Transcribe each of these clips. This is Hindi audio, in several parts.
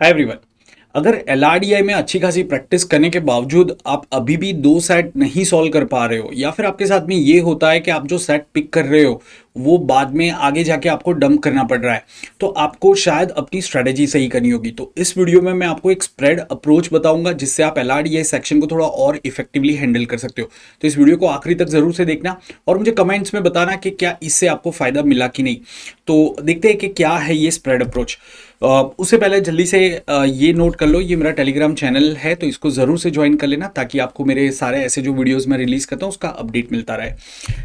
Hi everyone. अगर एलआरडीआई में अच्छी खासी प्रैक्टिस करने के बावजूद आप अभी भी दो सेट नहीं सॉल्व कर पा रहे हो, या फिर आपके साथ में ये होता है कि आप जो सेट पिक कर रहे हो वो बाद में आगे जाके आपको डंप करना पड़ रहा है, तो आपको शायद अपनी स्ट्रेटेजी सही करनी होगी। तो इस वीडियो में मैं आपको एक स्प्रेड अप्रोच बताऊंगा जिससे आप एलआरडीआई सेक्शन को थोड़ा और इफेक्टिवली हैंडल कर सकते हो। तो इस वीडियो को आखिरी तक जरूर से देखना और मुझे कमेंट्स में बताना कि क्या इससे आपको फायदा मिला कि नहीं। तो देखते हैं कि क्या है ये स्प्रेड अप्रोच। उससे पहले जल्दी से ये नोट कर लो, ये मेरा टेलीग्राम चैनल है, तो इसको ज़रूर से ज्वाइन कर लेना ताकि आपको मेरे सारे ऐसे जो वीडियोस मैं रिलीज़ करता हूँ उसका अपडेट मिलता रहे।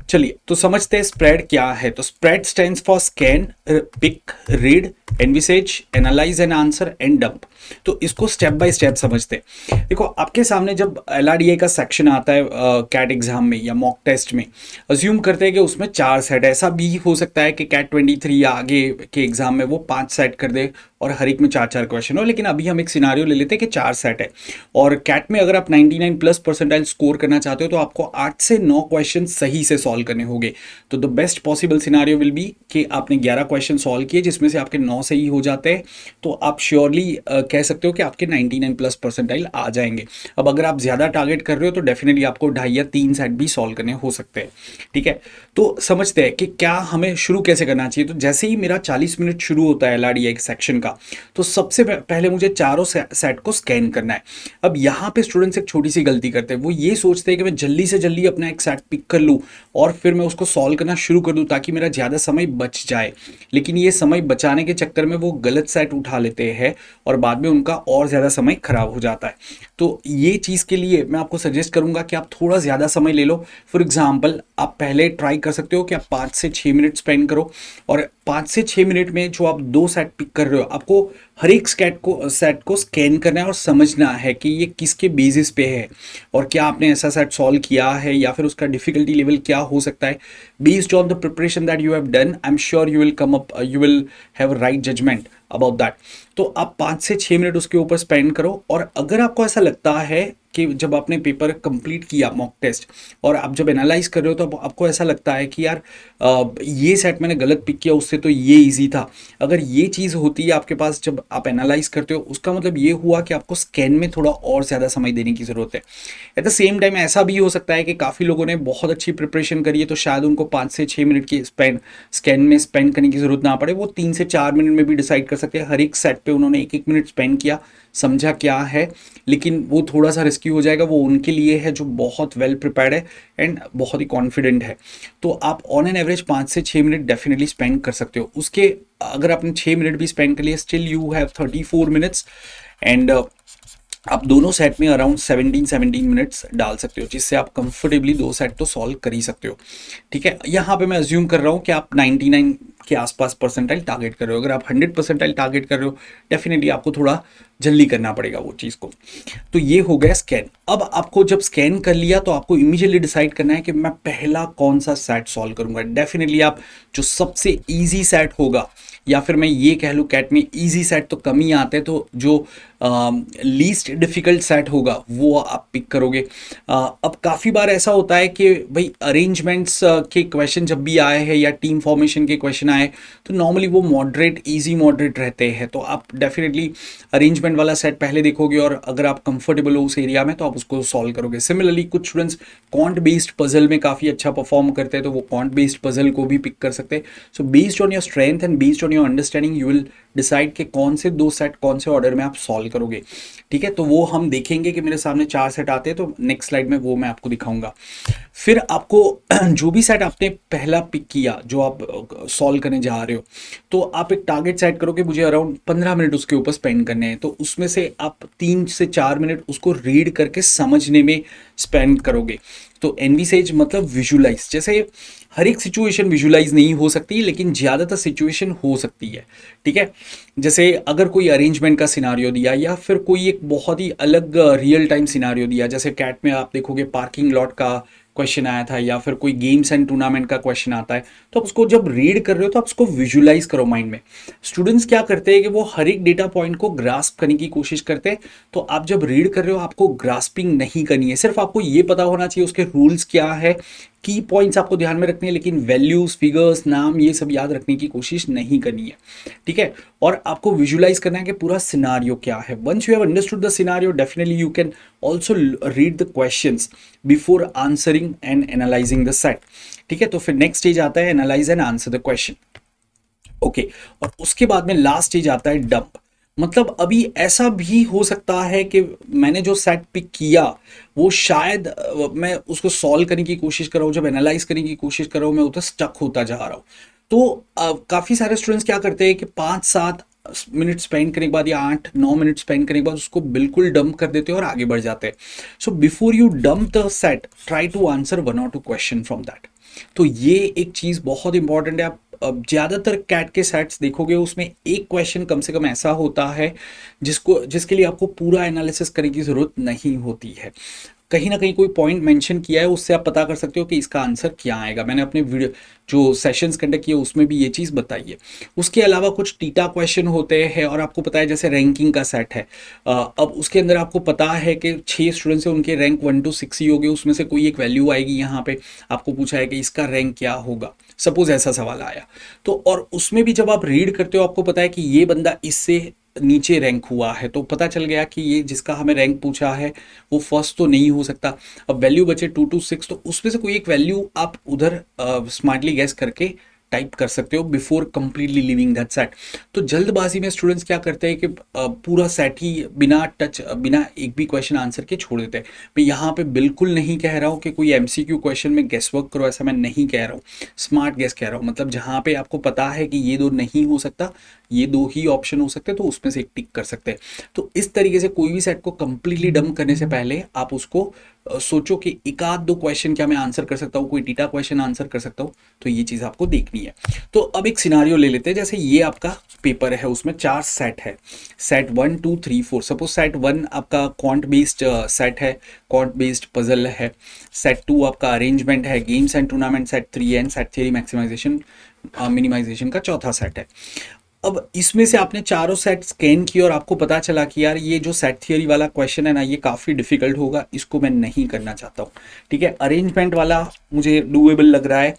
चलिए तो समझते हैं स्प्रेड क्या है। तो spread stands for scan, pick, read, envisage, analyse and answer and dump. तो इसको स्टेप बाय स्टेप समझते हैं। देखो, आपके सामने जब एलआरडीआई का सेक्शन आता है कैट एग्जाम में या मॉक टेस्ट में, अज्यूम करते हैं कि उसमें 4 सेट, ऐसा भी हो सकता है कि कैट 23 या आगे के एग्जाम में वो 5 सेट कर दे और हर एक में 4-4 क्वेश्चन हो। लेकिन अभी हम एक सिनारियो ले लेते हैं कि 4 सेट है और कैट में अगर आप 99 प्लस परसेंटाइल स्कोर करना चाहते हो तो आपको 8 से 9 क्वेश्चन सही से सॉल्व करने होंगे। तो the best possible scenario will be कि आपने 11 क्वेश्चन सॉल्व किए जिसमें से आपके 9 सही हो जाते हैं, तो आप श्योरली कह सकते हो कि आपके 99 प्लस परसेंटाइल आ जाएंगे। अब अगर आप ज़्यादा टारगेट कर रहे हो तो डेफिनेटली आपको 2.5 या 3 सेट भी सॉल्व करने हो सकते हैं। ठीक है, तो समझते हैं कि क्या हमें शुरू कैसे करना चाहिए। तो जैसे ही मेरा 40 मिनट शुरू होता है एलआरडीआई सेक्शन का, तो सबसे पहले मुझे चारों सेट को स्कैन करना है। अब यहाँ पे स्टूडेंट्स एक छोटी सी गलती करते हैं, वो ये सोचते हैं कि मैं जल्दी से जल्दी अपना एक सेट पिक कर लूँ और फिर मैं उसको सॉल्व करना शुरू कर दूँ ताकि मेरा ज़्यादा समय बच जाए। लेकिन ये समय बचाने के चक्कर में वो गलत सेट उठा लेते हैं और बाद में उनका और ज़्यादा समय खराब हो जाता है। तो ये चीज़ के लिए मैं आपको सजेस्ट करूंगा कि आप थोड़ा ज़्यादा समय ले लो। फॉर एग्जाम्पल, आप पहले ट्राई कर सकते हो कि आप 5 से 6 मिनट स्पेंड करो और 5 से 6 मिनट में जो आप 2 सेट पिक कर रहे हो, आपको हर एक सेट को स्कैन करना है और समझना है कि ये किसके बेसिस पे है और क्या आपने ऐसा सेट सॉल्व किया है या फिर उसका डिफिकल्टी लेवल क्या हो सकता है। Based on the preparation that you have done, I am sure you will have right judgement about that. तो आप 5 से 6 मिनट उसके ऊपर स्पेंड करो और अगर आपको ऐसा लगता है कि जब आपने पेपर कंप्लीट किया मॉक टेस्ट और आप जब एनालाइज कर रहे हो तो आपको ऐसा लगता है कि यार ये सेट मैंने गलत पिक किया, उससे तो ये इजी था। अगर ये चीज़ होती है आपके पास जब आप एनालाइज करते हो, उसका मतलब ये हुआ कि आपको स्कैन में थोड़ा और ज़्यादा समय देने की ज़रूरत है। एट द सेम टाइम ऐसा भी हो सकता है कि काफ़ी लोगों ने बहुत अच्छी प्रिपरेशन करी है तो शायद उनको 5 से 6 मिनट की स्कैन में स्पेंड करने की ज़रूरत ना पड़े, वो 3 से 4 मिनट में भी डिसाइड कर सकते हैं। हर एक सेट पे उन्होंने 1-1 मिनट स्पेंड किया, समझा क्या है, लेकिन वो थोड़ा सा रिस्की हो जाएगा। वो उनके लिए है जो बहुत वेल प्रिपेयर्ड है एंड बहुत ही कॉन्फिडेंट है। तो आप ऑन एन एवरेज 5 से 6 मिनट डेफिनेटली स्पेंड कर सकते हो। उसके अगर आपने 6 मिनट भी स्पेंड कर लिया, still you have 34 minutes and आप दोनों सेट में अराउंड 17 मिनट्स डाल सकते हो जिससे आप कंफर्टेबली 2 सेट तो सॉल्व कर ही सकते हो। ठीक है, यहाँ पे मैं अज्यूम कर रहा हूँ कि आप 99 के आसपास परसेंटाइल टारगेट कर रहे हो। अगर आप 100 परसेंटाइल टारगेट कर रहे हो, डेफिनेटली आपको थोड़ा जल्दी करना पड़ेगा वो चीज़ को। तो ये हो गया स्कैन। अब आपको जब स्कैन कर लिया तो आपको इमीडिएटली डिसाइड करना है कि मैं पहला कौन सा सेट सॉल्व करूंगा। डेफिनेटली आप जो सबसे ईजी सेट होगा, या फिर मैं ये कह लूँ कैट में ईजी सेट तो कम ही आते हैं, तो जो लीस्ट डिफिकल्ट सेट होगा वो आप पिक करोगे। अब काफ़ी बार ऐसा होता है कि भाई अरेंजमेंट्स के क्वेश्चन जब भी आए हैं या टीम फॉर्मेशन के क्वेश्चन आए तो नॉर्मली वो मॉडरेट, इजी मॉडरेट रहते हैं, तो आप डेफिनेटली अरेंजमेंट वाला सेट पहले देखोगे और अगर आप कंफर्टेबल हो उस एरिया में तो आप उसको सॉल्व करोगे। सिमिलरली कुछ स्टूडेंट्स क्वांट बेस्ड पजल में काफ़ी अच्छा परफॉर्म करते हैं तो वो क्वांट बेस्ड पजल को भी पिक कर सकते हैं। So based on your strength and based on your understanding you will decide कि कौन से 2 सेट कौन से ऑर्डर में आप सॉल्व करोगे। ठीक है, तो वो हम देखेंगे कि मेरे सामने 4 सेट आते हैं तो नेक्स्ट स्लाइड में वो मैं आपको दिखाऊंगा। फिर आपको जो भी सेट आपने पहला पिक किया जो आप सॉल्व करने जा रहे हो, तो आप एक टारगेट सेट करो कि मुझे अराउंड 15 मिनट उसके ऊपर स्पेंड करने हैं। तो उसमें से आप 3 से 4 मिनट उसको रीड करके समझने में स्पेंड करोगे। तो एनविसेज मतलब विजुलाइज। जैसे हर एक सिचुएशन विजुलाइज नहीं हो सकती लेकिन ज़्यादातर सिचुएशन हो सकती है। ठीक है, जैसे अगर कोई अरेंजमेंट का सिनारियो दिया या फिर कोई एक बहुत ही अलग रियल टाइम सिनारियो दिया, जैसे कैट में आप देखोगे पार्किंग लॉट का क्वेश्चन आया था या फिर कोई गेम्स एंड टूर्नामेंट का क्वेश्चन आता है, तो आप उसको जब रीड कर रहे हो तो आप उसको विजुलाइज करो माइंड में। स्टूडेंट्स क्या करते हैं कि वो हर एक डेटा पॉइंट को ग्रास्प करने की कोशिश करते हैं, तो आप जब रीड कर रहे हो आपको ग्रास्पिंग नहीं करनी है, सिर्फ आपको ये पता होना चाहिए उसके रूल्स क्या है, की पॉइंट्स आपको ध्यान में रखने हैं, लेकिन वैल्यूज, फिगर्स, नाम, ये सब याद रखने की कोशिश नहीं करनी है, ठीक है। और आपको विजुलाइज करना है कि पूरा सिनारियो क्या है। Once you have understood the scenario, definitely you can also read the questions before answering and analysing the set, ठीक है। तो फिर नेक्स्ट स्टेज आता है analyse and answer the question, okay. और उसके बाद में लास्ट स्टेज आता है डंप। मतलब अभी ऐसा भी हो सकता है कि मैंने जो सेट पिक किया वो शायद मैं उसको सॉल्व करने की कोशिश कर रहा हूँ, जब एनालाइज करने की कोशिश कर रहा हूँ मैं उधर स्टक होता जा रहा हूँ। तो काफ़ी सारे स्टूडेंट्स क्या करते हैं कि 5-7 मिनट स्पेंड करने के बाद या 8-9 मिनट स्पेंड करने के बाद उसको बिल्कुल डंप कर देते हैं और आगे बढ़ जाते हैं। So before you dump the set, try to answer 1 or 2 question from that. तो ये एक चीज़ बहुत इंपॉर्टेंट है। आप अब ज़्यादातर कैट के सेट्स देखोगे उसमें एक क्वेश्चन कम से कम ऐसा होता है जिसके लिए आपको पूरा एनालिसिस करने की ज़रूरत नहीं होती है। कहीं ना कहीं कोई पॉइंट मेंशन किया है, उससे आप पता कर सकते हो कि इसका आंसर क्या आएगा। मैंने अपने वीडियो जो सेशंस कंडक्ट किए उसमें भी ये चीज़ बताई है। उसके अलावा कुछ टीटा क्वेश्चन होते हैं और आपको पता है जैसे रैंकिंग का सेट है, अब उसके अंदर आपको पता है कि 6 स्टूडेंट्स हैं, उनके रैंक 1 to 6 ही होंगे, उसमें से कोई एक वैल्यू आएगी। यहाँ पे आपको पूछा है कि इसका रैंक क्या होगा, सपोज ऐसा सवाल आया। तो और उसमें भी जब आप रीड करते हो आपको पता है कि ये बंदा इससे नीचे रैंक हुआ है, तो पता चल गया कि ये जिसका हमें रैंक पूछा है वो फर्स्ट तो नहीं हो सकता। अब वैल्यू बचे 2 to 6, तो उसमें से कोई एक वैल्यू आप उधर स्मार्टली गैस करके टाइप कर सकते हो before completely living that set. तो जल्दबाजी में स्टूडेंट्स क्या करते हैं कि पूरा सेट ही बिना एक भी क्वेश्चन आंसर के छोड़ देते हैं। मैं यहाँ पे बिल्कुल नहीं कह रहा हूँ कि कोई एमसीक्यू क्वेश्चन में गेस वर्क करो, ऐसा मैं नहीं कह रहा हूँ। स्मार्ट गेस कह रहा हूँ, मतलब जहाँ पे आपको पता है कि ये दो नहीं हो सकता, ये दो ही ऑप्शन हो सकते हैं, तो उसमें से एक टिक कर सकते हैं। तो इस तरीके से कोई भी सेट को कंप्लीटली डंप करने से पहले आप उसको सोचो कि एक आध दो क्वेश्चन क्या मैं आंसर कर सकता हूँ, कोई डीटा क्वेश्चन आंसर कर सकता हूँ। तो ये चीज़ आपको देखनी है। तो अब एक सिनारियो ले लेते हैं, जैसे ये आपका पेपर है, उसमें 4 सेट है, सेट 1 2 3 4। सपोज सेट 1 आपका क्वांट बेस्ड सेट है, क्वांट बेस्ड पजल है। सेट 2 आपका अरेंजमेंट है, games and tournament. Set 3 and set theory maximisation minimisation का चौथा सेट है। अब इसमें से आपने चारों सेट स्कैन किए और आपको पता चला कि यार ये जो सेट थियरी वाला क्वेश्चन है ना, ये काफ़ी डिफिकल्ट होगा, इसको मैं नहीं करना चाहता हूँ, ठीक है। अरेंजमेंट वाला मुझे डूएबल लग रहा है,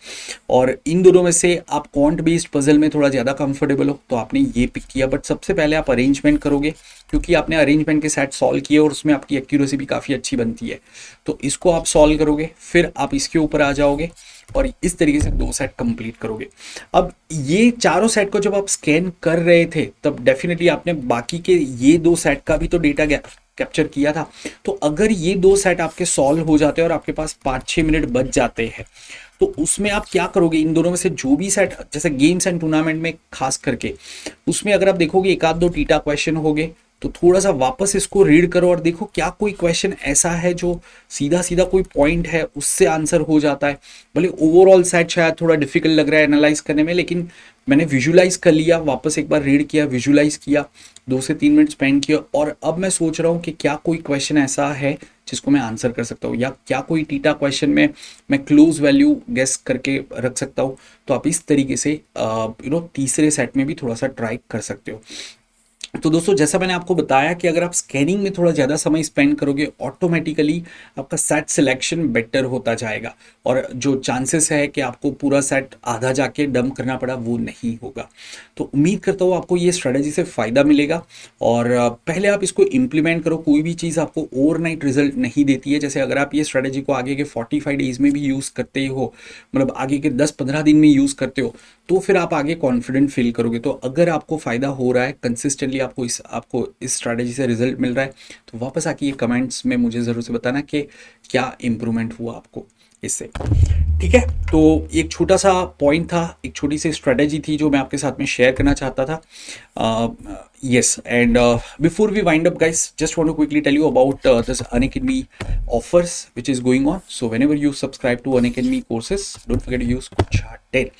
और इन दोनों में से आप क्वांट बेस्ड पजल में थोड़ा ज़्यादा कंफर्टेबल हो तो आपने ये पिक किया। बट सबसे पहले आप अरेंजमेंट करोगे, क्योंकि आपने अरेंजमेंट के सेट सॉल्व किए और उसमें आपकी एक्यूरेसी भी काफ़ी अच्छी बनती है। तो इसको आप सॉल्व करोगे, फिर आप इसके ऊपर आ जाओगे और इस तरीके से 2 सेट कंप्लीट करोगे। अब ये चारों सेट को जब आप स्कैन कर रहे थे तब डेफिनेटली आपने बाकी के ये 2 सेट का भी तो डेटा कैप्चर किया था। तो अगर ये 2 सेट आपके सॉल्व हो जाते हैं और आपके पास 5-6 मिनट बच जाते हैं, तो उसमें आप क्या करोगे, इन दोनों में से जो भी सेट, जैसे गेम्स एंड टूर्नामेंट में खास करके, उसमें अगर आप देखोगे एक आध दो टीटा क्वेश्चन होंगे, तो थोड़ा सा वापस इसको रीड करो और देखो क्या कोई क्वेश्चन ऐसा है जो सीधा सीधा कोई पॉइंट है उससे आंसर हो जाता है। भले ओवरऑल सेट शायद थोड़ा डिफिकल्ट लग रहा है एनालाइज करने में, लेकिन मैंने विजुलाइज कर लिया, वापस एक बार रीड किया, विजुलाइज किया, 2 से 3 मिनट स्पेंड किया, और अब मैं सोच रहा हूँ कि क्या कोई क्वेश्चन ऐसा है जिसको मैं आंसर कर सकता हूँ, या क्या कोई टीटा क्वेश्चन में मैं क्लोज वैल्यू गेस करके रख सकता हूँ। तो आप इस तरीके से तीसरे सेट में भी थोड़ा सा ट्राई कर सकते हो। तो दोस्तों, जैसा मैंने आपको बताया कि अगर आप स्कैनिंग में थोड़ा ज़्यादा समय स्पेंड करोगे, ऑटोमेटिकली आपका सेट सिलेक्शन बेटर होता जाएगा, और जो चांसेस है कि आपको पूरा सेट आधा जाके डंप करना पड़ा वो नहीं होगा। तो उम्मीद करता हूँ आपको ये स्ट्रेटजी से फ़ायदा मिलेगा, और पहले आप इसको इम्प्लीमेंट करो। कोई भी चीज़ आपको ओवरनाइट रिजल्ट नहीं देती है। जैसे अगर आप ये स्ट्रेटजी को आगे के 45 डेज में भी यूज़ करते हो, मतलब आगे के 10-15 दिन में यूज़ करते हो, तो फिर आप आगे कॉन्फिडेंट फील करोगे। तो अगर आपको फ़ायदा हो रहा है, कंसिस्टेंटली आपको इस स्ट्रैटेजी से रिजल्ट मिल रहा है, तो वापस आके ये कमेंट्स में मुझे ज़रूर से बताना कि क्या इम्प्रूवमेंट हुआ आपको इससे, ठीक है। तो एक छोटा सा पॉइंट था, एक छोटी सी स्ट्रेटेजी थी जो मैं आपके साथ में शेयर करना चाहता था। yes, and before we wind up guys, just want to quickly tell you about this Unacademy offers which is going on. So whenever you subscribe to Unacademy courses, don't forget to use code SHART10।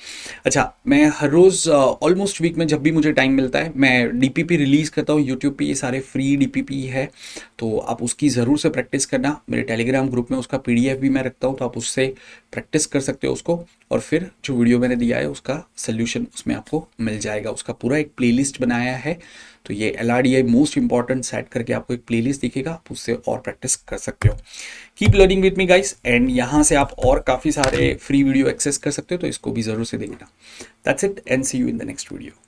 अच्छा, मैं हर रोज़ ऑलमोस्ट वीक में जब भी मुझे टाइम मिलता है मैं डीपीपी रिलीज़ करता हूँ यूट्यूब पे। ये सारे फ्री डीपीपी है, तो आप उसकी ज़रूर से प्रैक्टिस करना। मेरे टेलीग्राम ग्रुप में उसका पीडीएफ भी मैं रखता हूँ, तो आप उससे प्रैक्टिस कर सकते हो उसको, और फिर जो वीडियो मैंने दिया है उसका सोल्यूशन उसमें आपको मिल जाएगा। उसका पूरा एक प्लेलिस्ट बनाया है, तो ये LRDI मोस्ट इंपॉर्टेंट सेट करके आपको एक प्लेलिस्ट दिखेगा, आप उससे और प्रैक्टिस कर सकते हो। Keep learning with me guys, and यहाँ से आप और काफ़ी सारे फ्री वीडियो एक्सेस कर सकते हो, तो इसको भी ज़रूर से देखना। That's it and see you in the next video.